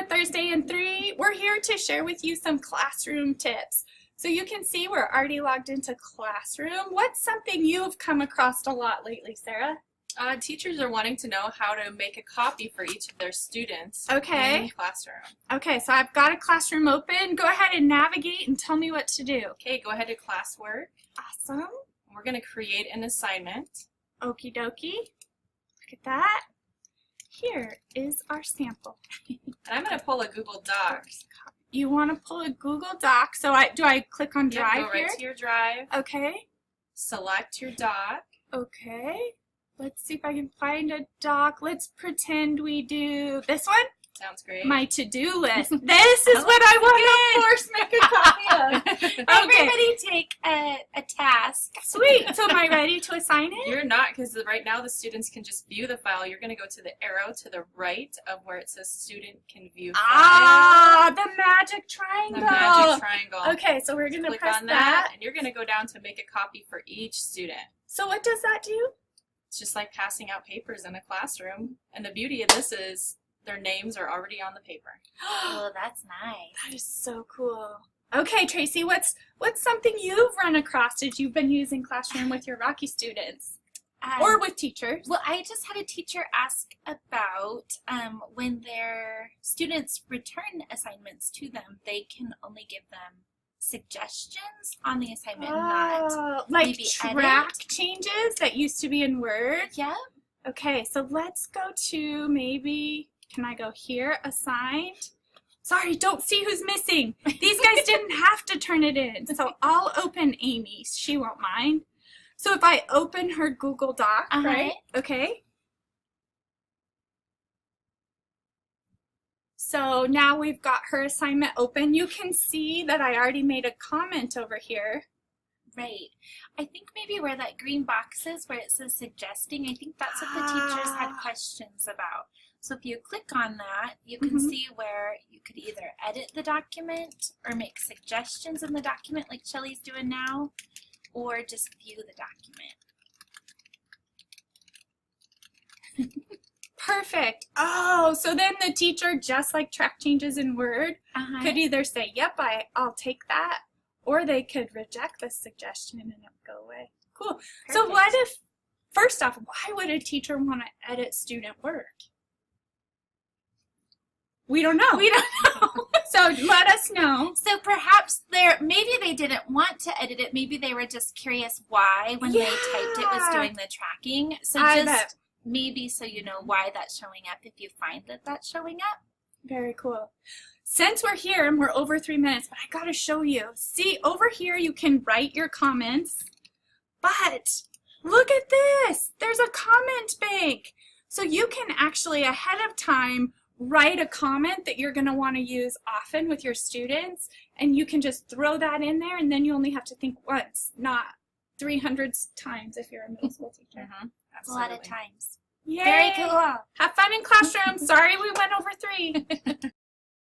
Thursday in 3. We're here to share with you some classroom tips. So you can see we're already logged into Classroom. What's something you've come across a lot lately, Sarah? Teachers are wanting to know how to make a copy for each of their students in Classroom. Okay, so I've got a Classroom open. Go ahead and navigate and tell me what to do. Okay, go ahead to Classwork. Awesome. We're going to create an assignment. Okie dokie. Look at that. Here is our sample. And I'm going to pull a Google Docs. You want to pull a Google Doc. So do I click on Drive go right here? to your Drive. Okay. Select your doc. Okay. Let's see if I can find a doc. Let's pretend we do this one. Sounds great. My to-do list. This is what I want to, of course, make a copy of. Everybody take a task. Sweet. So am I ready to assign it? You're not, because right now the students can just view the file. You're going to go to the arrow to the right of where it says student can view file. Ah, the magic triangle. The magic triangle. Okay, so we're going to click press on that, and you're going to go down to make a copy for each student. So what does that do? It's just like passing out papers in a classroom. And the beauty of this is their names are already on the paper. Oh, that's nice. That is so cool. Okay, Tracy, what's something you've run across as you've been using Classroom with your Rocky students? Or with teachers? Well, I just had a teacher ask about when their students return assignments to them, they can only give them suggestions on the assignment, not like maybe track edit. changes that used to be in Word? Yeah. Okay, so let's go to maybe, can I go here, assigned? Sorry, don't see who's missing. These guys didn't have to turn it in. So I'll open Amy's. She won't mind. So if I open her Google Doc, right? Okay. So now we've got her assignment open. You can see that I already made a comment over here. Right. I think maybe where that green box is, where it says suggesting, I think that's what the teachers had questions about. So if you click on that, you can see where you could either edit the document or make suggestions in the document like Shelly's doing now, or just view the document. Perfect. Oh, so then the teacher, just like track changes in Word, could either say, yep, I'll take that, or they could reject the suggestion and it would go away. Cool. Perfect. So what if, first off, why would a teacher want to edit student work? We don't know. We don't know. So let us know. So perhaps maybe they didn't want to edit it. Maybe they were just curious why when they typed it was doing the tracking. So just maybe so you know why that's showing up if you find that that's showing up. Very cool. Since we're here and we're over 3 minutes, but I got to show you. See, over here you can write your comments, but look at this. There's a comment bank. So you can actually ahead of time write a comment that you're going to want to use often with your students, and you can just throw that in there, and then you only have to think once, not 300 times if you're a middle school teacher. A lot of times. Yay. Very cool. Have fun in Classroom. Sorry we went over 3.